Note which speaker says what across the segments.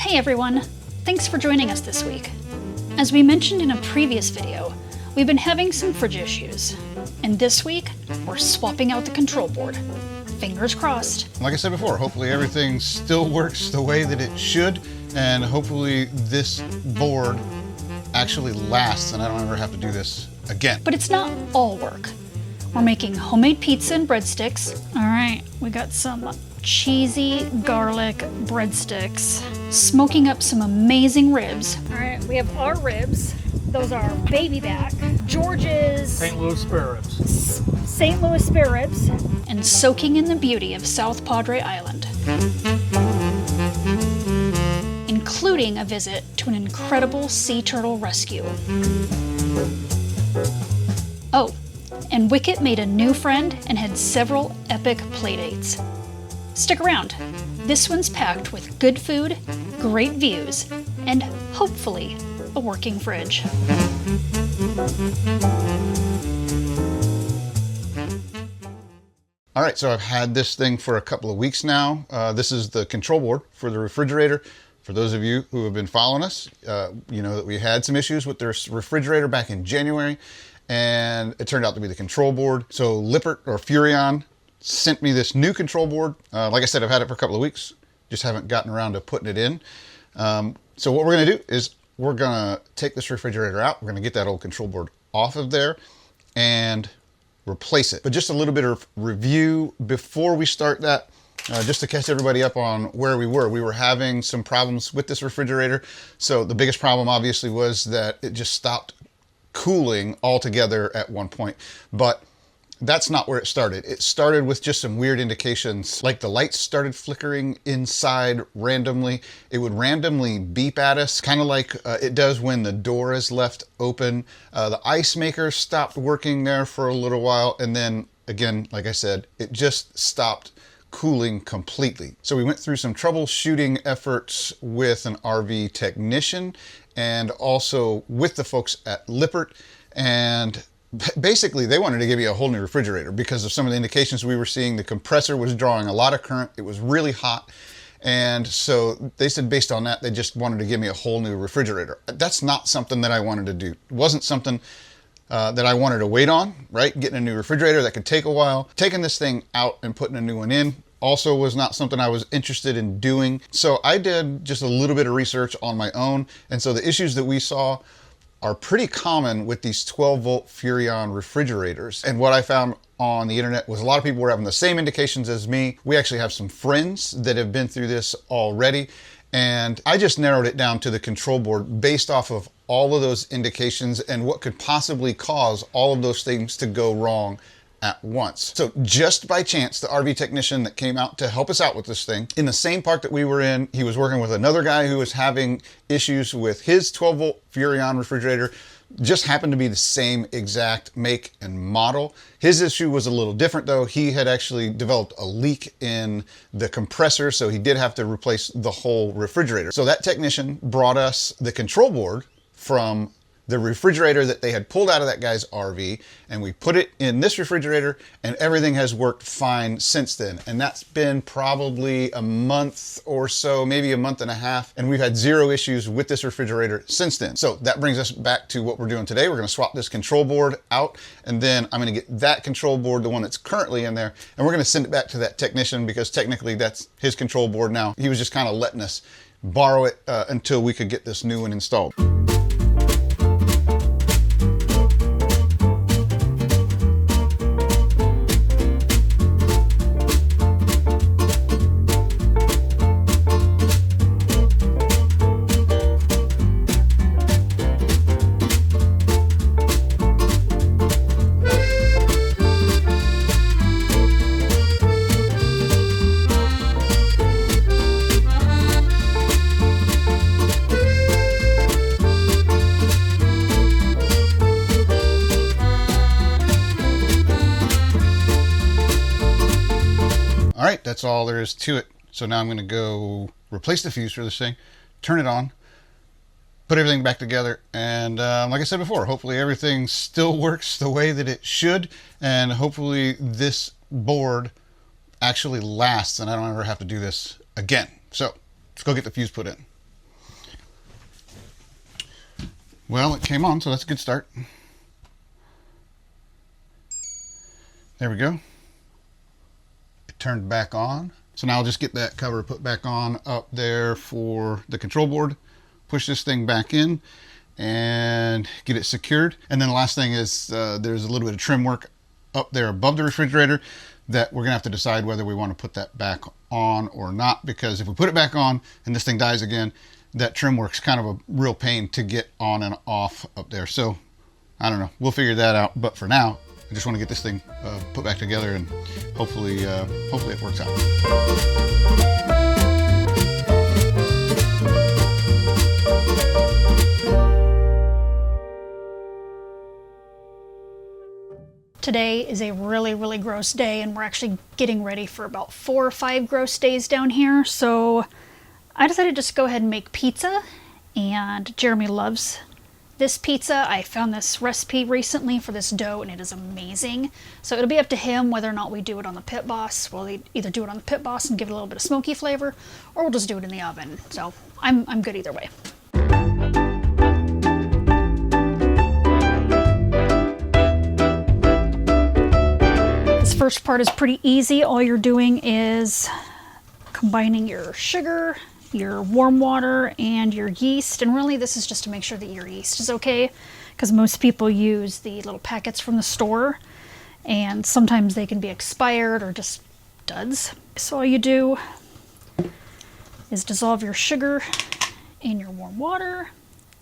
Speaker 1: Hey everyone, thanks for joining us this week. As we mentioned in a previous video, we've been having some fridge issues, and this week we're swapping out the control board. Fingers crossed.
Speaker 2: Like I said before, hopefully everything still works the way that it should, and hopefully this board actually lasts and I don't ever have to do this again.
Speaker 1: But it's not all work. We're making homemade pizza and breadsticks. All right, we got some cheesy garlic breadsticks, smoking up some amazing ribs. All right, we have our ribs. Those are baby back, George's
Speaker 3: St. Louis spare ribs.
Speaker 1: St. Louis spare ribs, and soaking in the beauty of South Padre Island, including a visit to an incredible sea turtle rescue. Oh, and Wicket made a new friend and had several epic playdates. Stick around. This one's packed with good food, great views, and hopefully a working fridge.
Speaker 2: All right, so I've had this thing for a couple of weeks now. This is the control board for the refrigerator. For those of you who have been following us, you know that we had some issues with their refrigerator back in January, and it turned out to be the control board. So Lippert or Furrion sent me this new control board. Like I said, I've had it for a couple of weeks, just haven't gotten around to putting it in. So what we're gonna do is we're gonna take this refrigerator out. We're gonna get that old control board off of there and replace it. But just a little bit of review before we start that, just to catch everybody up on where we were. We were having some problems with this refrigerator. So the biggest problem obviously was that it just stopped cooling altogether at one point. But that's not where it started. It started with just some weird indications, like the lights started flickering inside randomly. It would randomly beep at us, kind of like it does when the door is left open. The ice maker stopped working there for a little while, and then again, like I said, it just stopped cooling completely. So we went through some troubleshooting efforts with an RV technician and also with the folks at Lippert, and basically they wanted to give you a whole new refrigerator because of some of the indications we were seeing. The compressor was drawing a lot of current. It was really hot. And so they said based on that, they just wanted to give me a whole new refrigerator. That's not something that I wanted to do. It wasn't something that I wanted to wait on, right? Getting a new refrigerator, that could take a while. Taking this thing out and putting a new one in also was not something I was interested in doing. So I did just a little bit of research on my own. And so the issues that we saw are pretty common with these 12-volt Furrion refrigerators. And what I found on the internet was a lot of people were having the same indications as me. We actually have some friends that have been through this already. And I just narrowed it down to the control board based off of all of those indications and what could possibly cause all of those things to go wrong at once. So just by chance, the RV technician that came out to help us out with this thing, in the same park that we were in, he was working with another guy who was having issues with his 12-volt Furrion refrigerator. Just happened to be the same exact make and model. His issue was a little different though. He had actually developed a leak in the compressor, so he did have to replace the whole refrigerator. So that technician brought us the control board from the refrigerator that they had pulled out of that guy's RV, and we put it in this refrigerator, and everything has worked fine since then. And that's been probably a month or so, maybe a month and a half, and we've had zero issues with this refrigerator since then. So that brings us back to what we're doing today. We're gonna swap this control board out, and then I'm gonna get that control board, the one that's currently in there, and we're gonna send it back to that technician because technically that's his control board now. He was just kind of letting us borrow it until we could get this new one installed. All right, that's all there is to it. So now I'm gonna go replace the fuse for this thing, turn it on, put everything back together, and like I said before, hopefully everything still works the way that it should, and hopefully this board actually lasts and I don't ever have to do this again. So let's go get the fuse put in. Well, it came on, so that's a good start. There we go. It turned back on. So now I'll just get that cover put back on up there for the control board, push this thing back in and get it secured. And then the last thing is there's a little bit of trim work up there above the refrigerator that we're gonna have to decide whether we want to put that back on or not, because if we put it back on and this thing dies again, that trim work's kind of a real pain to get on and off up there. So I don't know, we'll figure that out. But for now, I just want to get this thing put back together, and hopefully it works out.
Speaker 1: Today is a really, really gross day, and we're actually getting ready for about 4 or 5 gross days down here. So I decided to just go ahead and make pizza, and Jeremy loves this pizza. I found this recipe recently for this dough, and it is amazing. So it'll be up to him whether or not we do it on the Pit Boss. We'll either do it on the Pit Boss and give it a little bit of smoky flavor, or we'll just do it in the oven. So I'm good either way. This first part is pretty easy. All you're doing is combining your sugar, your warm water, and your yeast. And really this is just to make sure that your yeast is okay, because most people use the little packets from the store and sometimes they can be expired or just duds. So all you do is dissolve your sugar in your warm water,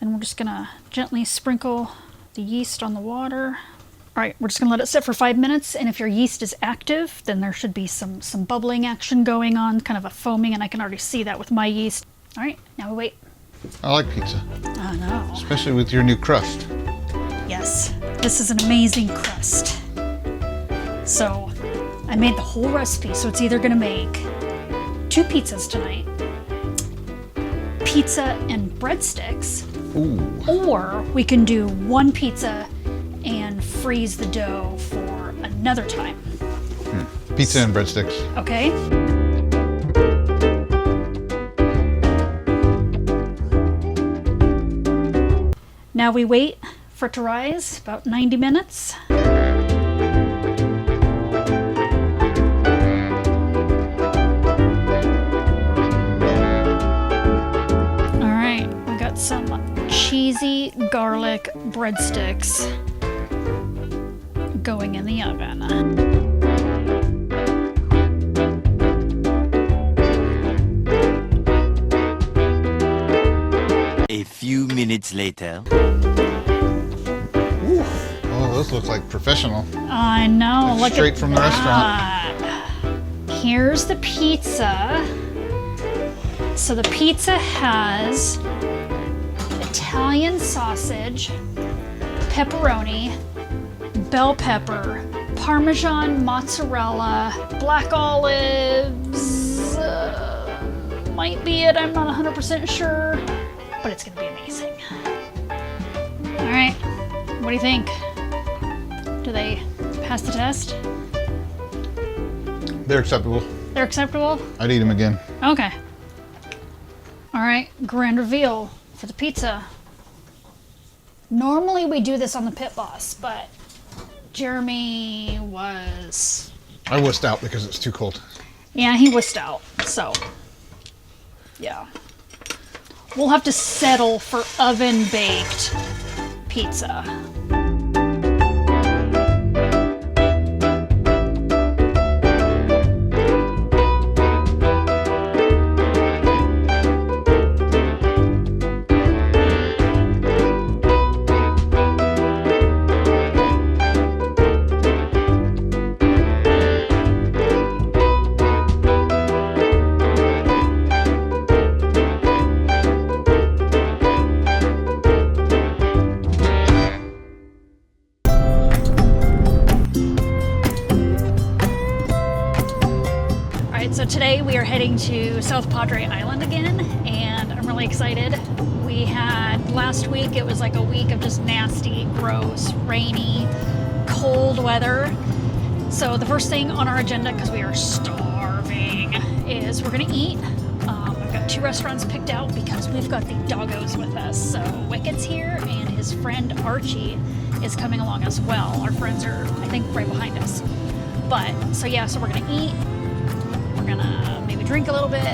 Speaker 1: and we're just gonna gently sprinkle the yeast on the water. All right, we're just gonna let it sit for 5 minutes, and if your yeast is active, then there should be some bubbling action going on, kind of a foaming, and I can already see that with my yeast. All right, now we wait.
Speaker 2: I like pizza.
Speaker 1: I know.
Speaker 2: Especially with your new crust.
Speaker 1: Yes, this is an amazing crust. So I made the whole recipe, so it's either gonna make 2 pizzas tonight, pizza and breadsticks,
Speaker 2: Ooh.
Speaker 1: or we can do 1 pizza and freeze the dough for another time.
Speaker 2: Pizza and breadsticks.
Speaker 1: Okay. Now we wait for it to rise, about 90 minutes. All right, we got some cheesy garlic breadsticks going in the oven.
Speaker 4: A few minutes later.
Speaker 2: Ooh. Oh, those look like professional.
Speaker 1: I know,
Speaker 2: Like
Speaker 1: look
Speaker 2: straight
Speaker 1: at
Speaker 2: from the
Speaker 1: that. Here's the pizza. So the pizza has Italian sausage, pepperoni, bell pepper, Parmesan, mozzarella, black olives, might be it, I'm not 100% sure, but it's gonna be amazing. All right, what do you think? Do they pass the test?
Speaker 2: They're acceptable.
Speaker 1: They're acceptable?
Speaker 2: I'd eat them again.
Speaker 1: Okay. All right, grand reveal for the pizza. Normally we do this on the Pit Boss, but Jeremy was...
Speaker 2: I wussed out because it's too cold.
Speaker 1: Yeah, he wussed out, so yeah. We'll have to settle for oven-baked pizza. So today we are heading to South Padre Island again, and I'm really excited. We had last week, it was like a week of just nasty, gross, rainy, cold weather. So the first thing on our agenda, because we are starving, is we're gonna eat. I've got 2 restaurants picked out because we've got the doggos with us. So Wicket's here and his friend Archie is coming along as well. Our friends are, I think, right behind us. But, so yeah, so we're gonna eat. We're gonna maybe drink a little bit,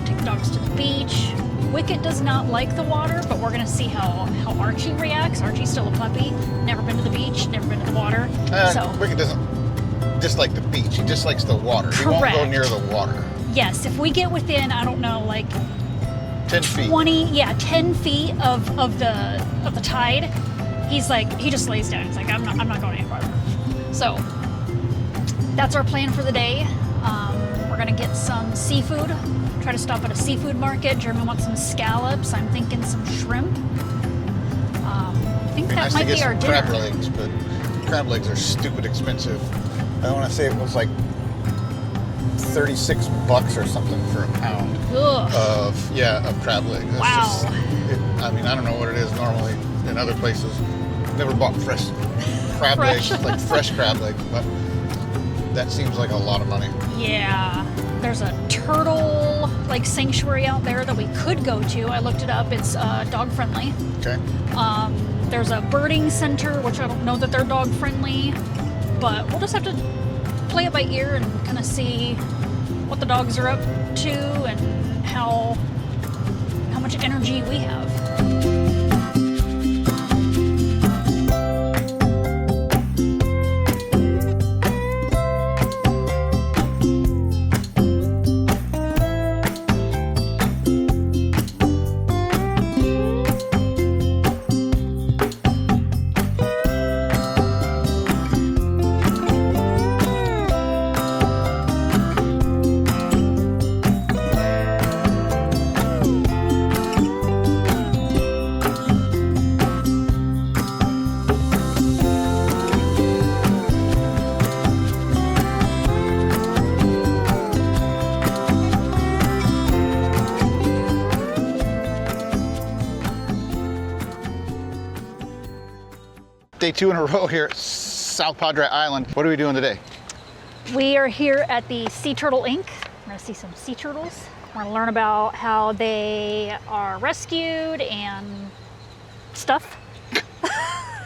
Speaker 1: take the dogs to the beach. Wicket does not like the water, but we're gonna see how Archie reacts. Archie's still a puppy, never been to the beach, never been to the water. So
Speaker 2: Wicket doesn't dislike the beach, he just likes the water.
Speaker 1: Correct.
Speaker 2: He won't go near the water.
Speaker 1: yes, if we get within, I don't know, like
Speaker 2: 10 feet.
Speaker 1: 10 feet of the tide, he's like, he just lays down. He's like, I'm not going any farther. So that's our plan for the day. We're gonna get some seafood. Try to stop at a seafood market. Jeremy wants some scallops. I'm thinking some shrimp. I think that
Speaker 2: Nice to
Speaker 1: might
Speaker 2: get
Speaker 1: be our
Speaker 2: some
Speaker 1: dinner.
Speaker 2: crab legs, but crab legs are stupid expensive. I want to say it was like $36 or something for a pound
Speaker 1: Ugh.
Speaker 2: of crab leg. That's
Speaker 1: Wow.
Speaker 2: I mean, I don't know what it is normally in other places. Never bought fresh crab
Speaker 1: Fresh.
Speaker 2: legs, like fresh crab legs, but that seems like a lot of money.
Speaker 1: Yeah. There's a turtle like sanctuary out there that we could go to. I looked it up. It's dog friendly.
Speaker 2: Okay.
Speaker 1: There's a birding center, which I don't know that they're dog friendly, but we'll just have to play it by ear and kind of see what the dogs are up to and how much energy we have.
Speaker 2: Day 2 in a row here at South Padre Island. What are we doing today?
Speaker 1: We are here at the Sea Turtle Inc. We're gonna see some sea turtles. We're gonna learn about how they are rescued and stuff.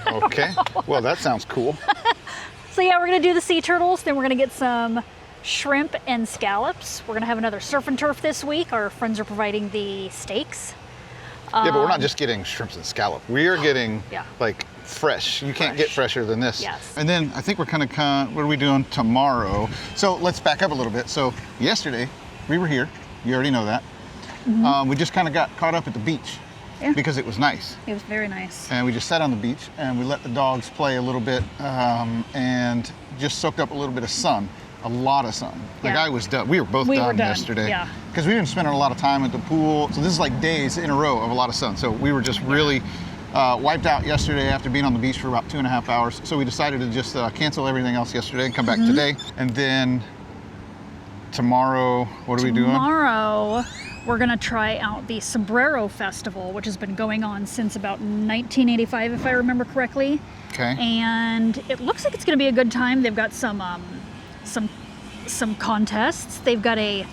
Speaker 2: Okay. Well, that sounds cool.
Speaker 1: So yeah, we're gonna do the sea turtles, then we're gonna get some shrimp and scallops. We're gonna have another surf and turf this week. Our friends are providing the steaks.
Speaker 2: Yeah, but we're not just getting shrimps and scallop. We are getting
Speaker 1: Yeah.
Speaker 2: like fresh. You can't get fresher than this.
Speaker 1: Yes.
Speaker 2: And then I think we're kind of, what are we doing tomorrow? So let's back up a little bit. So yesterday we were here. You already know that. We just kind of got caught up at the beach
Speaker 1: Yeah.
Speaker 2: because it was nice.
Speaker 1: It was very nice.
Speaker 2: And we just sat on the beach and we let the dogs play a little bit and just soaked up a little bit of sun. A lot of sun. Like
Speaker 1: Yeah.
Speaker 2: I was done. We were both
Speaker 1: We were
Speaker 2: done
Speaker 1: done,
Speaker 2: yesterday.
Speaker 1: yeah.
Speaker 2: Because we've been spending a lot of time at the pool. So this is like days in a row of a lot of sun. So we were just really wiped out yesterday after being on the beach for about 2.5 hours. So we decided to just cancel everything else yesterday and come back today. And then tomorrow, what are we doing?
Speaker 1: Tomorrow, we're gonna try out the Sombrero Festival, which has been going on since about 1985, if I remember correctly.
Speaker 2: Okay.
Speaker 1: And it looks like it's gonna be a good time. They've got some contests. They've got a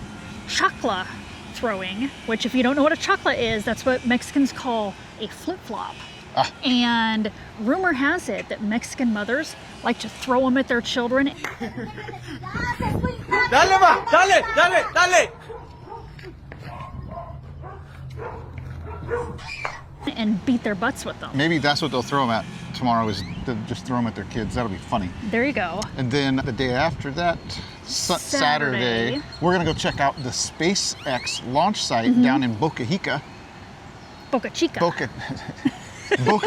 Speaker 1: chacla throwing, which if you don't know what a chacla is, that's what Mexicans call a flip-flop.
Speaker 2: Ah.
Speaker 1: And rumor has it that Mexican mothers like to throw them at their children
Speaker 3: Dale, va, dale, dale, dale.
Speaker 1: and beat their butts with them.
Speaker 2: Maybe that's what they'll throw them at tomorrow is to just throw them at their kids. That'll be funny.
Speaker 1: There you go.
Speaker 2: And then the day after that, Saturday, we're gonna go check out the SpaceX launch site down in Boca Chica.
Speaker 1: Boca Chica.
Speaker 2: Boca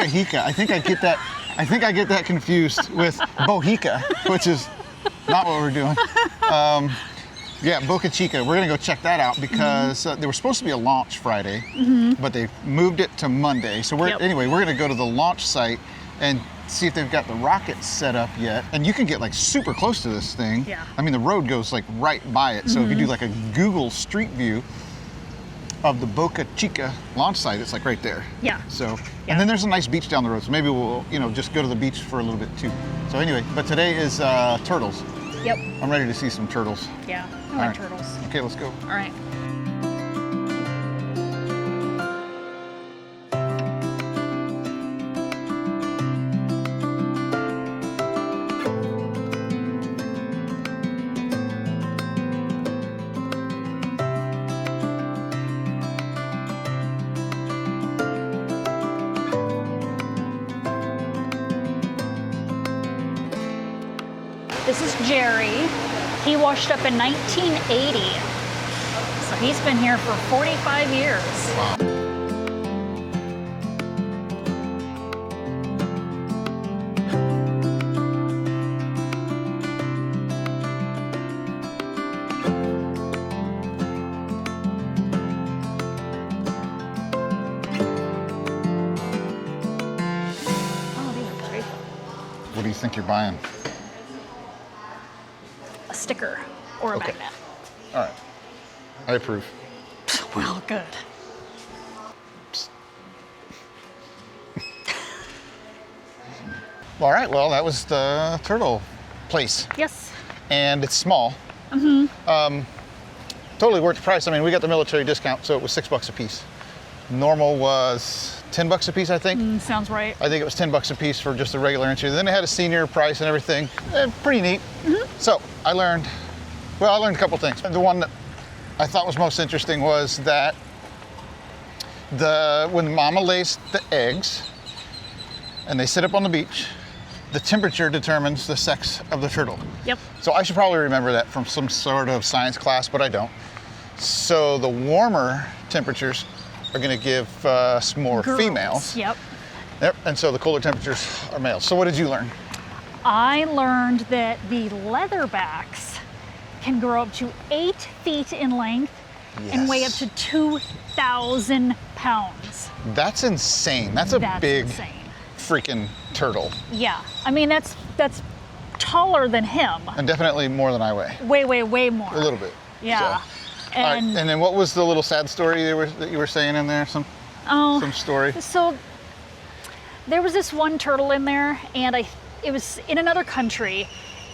Speaker 2: Chica. I think I get that confused with Bohica, which is not what we're doing. Yeah, Boca Chica. We're gonna go check that out because there was supposed to be a launch Friday, but they moved it to Monday. So anyway, we're gonna go to the launch site and see if they've got the rockets set up yet. And you can get like super close to this thing.
Speaker 1: Yeah.
Speaker 2: I mean, the road goes like right by it. So if you do like a Google Street View of the Boca Chica launch site, it's like right there.
Speaker 1: Yeah.
Speaker 2: So,
Speaker 1: Yeah.
Speaker 2: and then there's a nice beach down the road. So maybe we'll, just go to the beach for a little bit too. So anyway, but today is turtles.
Speaker 1: Yep.
Speaker 2: I'm ready to see some turtles.
Speaker 1: Yeah. I
Speaker 2: All
Speaker 1: like
Speaker 2: right.
Speaker 1: turtles.
Speaker 2: Okay, let's go.
Speaker 1: All right. this is Jerry. He washed up in 1980. So he's been here for 45 years.
Speaker 2: Wow.
Speaker 1: Oh, these are pretty.
Speaker 2: What do you think you're buying?
Speaker 1: A sticker or a
Speaker 2: Okay.
Speaker 1: magnet.
Speaker 2: All right. I approve.
Speaker 1: Well, good.
Speaker 2: All right, well, that was the turtle place.
Speaker 1: Yes.
Speaker 2: And it's small. Totally worth the price. I mean, we got the military discount, so it was $6 a piece. Normal was $10 a piece, I think.
Speaker 1: Sounds right.
Speaker 2: I think it was $10 a piece for just the regular entry. Then they had a senior price and everything. Pretty neat. So I learned a couple things. The one that I thought was most interesting was that when the mama lays the eggs and they sit up on the beach, the temperature determines the sex of the turtle.
Speaker 1: Yep.
Speaker 2: So I should probably remember that from some sort of science class, but I don't. So the warmer temperatures are going to give us more
Speaker 1: Girls.
Speaker 2: females.
Speaker 1: Yep.
Speaker 2: Yep. And so the colder temperatures are males. So what did you learn?
Speaker 1: I learned that the leatherbacks can grow up to 8 feet in length and weigh up
Speaker 2: Yes.
Speaker 1: to 2,000 pounds.
Speaker 2: That's insane. That's a
Speaker 1: That's
Speaker 2: big
Speaker 1: insane.
Speaker 2: freaking turtle.
Speaker 1: Yeah. I mean, that's taller than him.
Speaker 2: And definitely more than I weigh.
Speaker 1: Way more.
Speaker 2: A little bit.
Speaker 1: Yeah.
Speaker 2: So. All right, and then what was the little sad story that you were saying in there? Some story?
Speaker 1: So there was this one turtle in there, and it was in another country,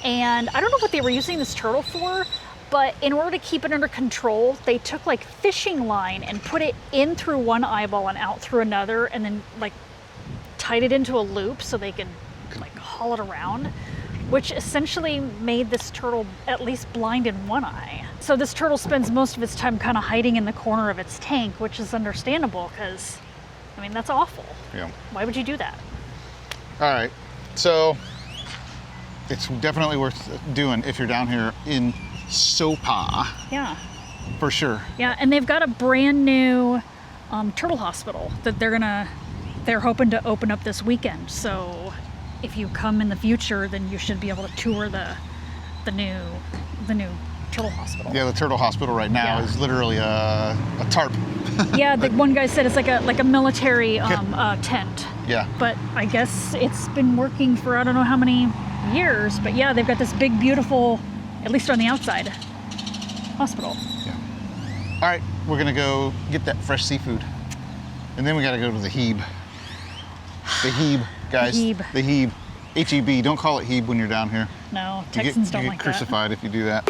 Speaker 1: and I don't know what they were using this turtle for, but in order to keep it under control, they took like fishing line and put it in through one eyeball and out through another, and then like tied it into a loop so they could like haul it around, which essentially made this turtle at least blind in one eye. So this turtle spends most of its time kind of hiding in the corner of its tank, which is understandable because, I mean, that's awful.
Speaker 2: Yeah.
Speaker 1: Why would you do that?
Speaker 2: All right. So it's definitely worth doing if you're down here in SoPa,
Speaker 1: Yeah.
Speaker 2: for sure.
Speaker 1: Yeah, and they've got a brand new turtle hospital that they're hoping to open up this weekend. So if you come in the future, then you should be able to tour the new turtle hospital.
Speaker 2: Yeah, the turtle hospital right now
Speaker 1: Yeah.
Speaker 2: is literally a tarp.
Speaker 1: Yeah, the one guy said it's like a military tent.
Speaker 2: Yeah.
Speaker 1: But I guess it's been working for I don't know how many years. But yeah, they've got this big, beautiful, at least on the outside, hospital.
Speaker 2: Yeah. All right, we're gonna go get that fresh seafood, and then we gotta go to the Heb. The Heb, guys.
Speaker 1: The Heb.
Speaker 2: The Heb. Heb. Don't call it Heb when you're down here.
Speaker 1: No,
Speaker 2: You
Speaker 1: Texans don't
Speaker 2: get
Speaker 1: like that.
Speaker 2: crucified if you do that.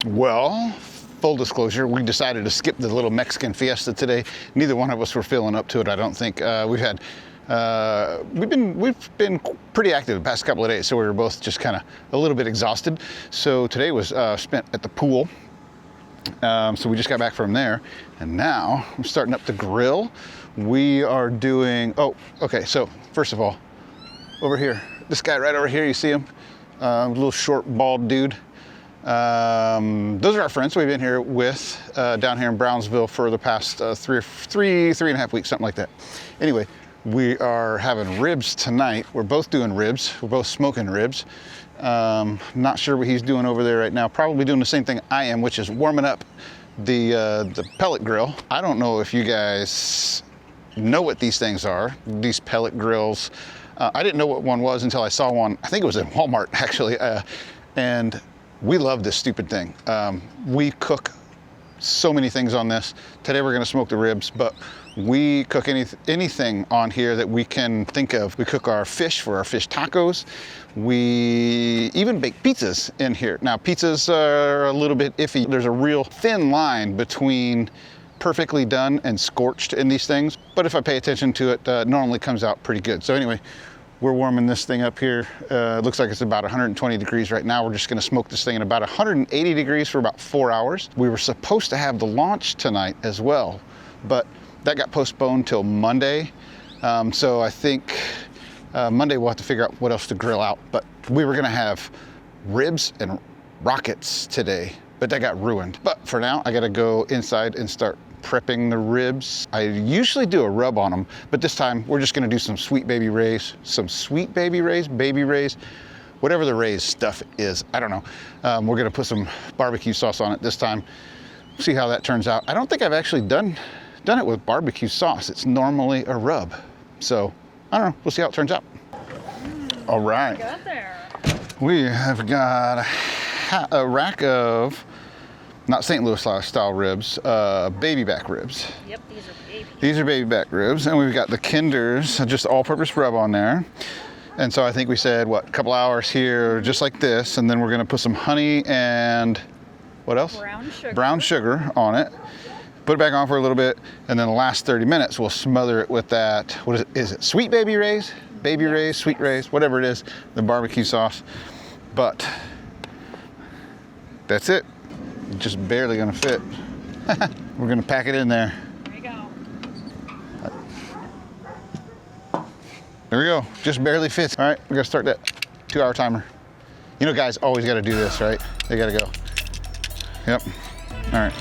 Speaker 2: Well, full disclosure, we decided to skip the little Mexican fiesta today. Neither one of us were feeling up to it, I don't think. We've been pretty active the past couple of days, so we were both just kind of a little bit exhausted. So today was spent at the pool. So we just got back from there, and now I'm starting up the grill. We are doing, okay, so first of all, over here, this guy right over here, you see him? Little short, bald dude. Those are our friends we've been here with down here in Brownsville for the past three and a half weeks, something like that. Anyway, we are having ribs tonight. We're both doing ribs. We're both smoking ribs. Not sure what he's doing over there right now. Probably doing the same thing I am, which is warming up the pellet grill. I don't know if you guys know what these things are, these pellet grills. I didn't know what one was until I saw one. I think it was in Walmart actually, and we love this stupid thing. We cook so many things on this. Today we're gonna smoke the ribs, but we cook anything on here that we can think of. We cook our fish for our fish tacos. We even bake pizzas in here. Now pizzas are a little bit iffy. There's a real thin line between perfectly done and scorched in these things, but if I pay attention to it, it normally comes out pretty good. So anyway, we're warming this thing up here. It looks like it's about 120 degrees right now. We're just gonna smoke this thing at about 180 degrees for about 4 hours. We were supposed to have the launch tonight as well, but that got postponed till Monday. So I think Monday we'll have to figure out what else to grill out. But we were gonna have ribs and rockets today, but that got ruined. But for now, I gotta go inside and start prepping the ribs. I usually do a rub on them, but this time we're just gonna do some sweet baby rays, baby rays, whatever the rays stuff is, I don't know. We're gonna put some barbecue sauce on it this time. See how that turns out. I don't think I've actually done it with barbecue sauce. It's normally a rub. So I don't know, we'll see how it turns out. All right.
Speaker 1: Got there.
Speaker 2: We have got a rack of, not St. Louis style ribs, baby back ribs.
Speaker 1: Yep, these are baby.
Speaker 2: These are baby back ribs, and we've got the Kinder's, just all-purpose rub on there. And so I think we said, what, a couple hours here, just like this, and then we're gonna put some honey and what else?
Speaker 1: Brown sugar.
Speaker 2: Brown sugar on it. Put it back on for a little bit, and then the last 30 minutes, we'll smother it with that, what is it? Is it sweet baby rays? Baby rays, sweet rays, whatever it is, the barbecue sauce. But that's it. Just barely gonna fit. We're gonna pack it in there.
Speaker 1: There you go.
Speaker 2: There we go, just barely fits. All right, we gotta start that 2-hour timer. You know, guys always gotta do this, right? They gotta go. Yep, all right.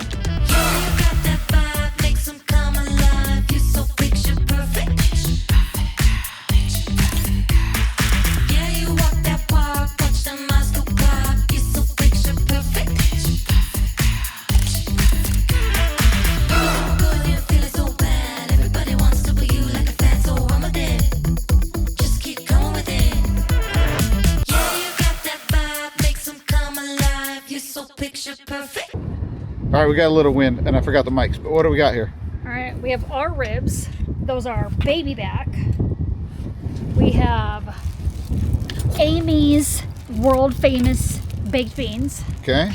Speaker 2: All right, we got a little wind, and I forgot the mics, but what do we got here?
Speaker 1: All right, we have our ribs. Those are baby back. We have Amy's world famous baked beans.
Speaker 2: Okay.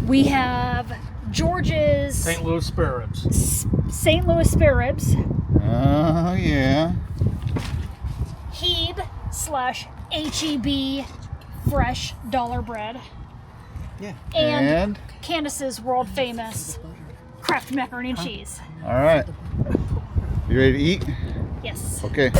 Speaker 1: We have George's
Speaker 3: St. Louis spare ribs.
Speaker 1: St. Louis spare ribs.
Speaker 2: Oh, yeah.
Speaker 1: Heb/HEB fresh dollar bread.
Speaker 3: Yeah.
Speaker 1: And Candace's world famous Kraft macaroni and cheese.
Speaker 2: All right. You ready to eat?
Speaker 1: Yes.
Speaker 2: Okay.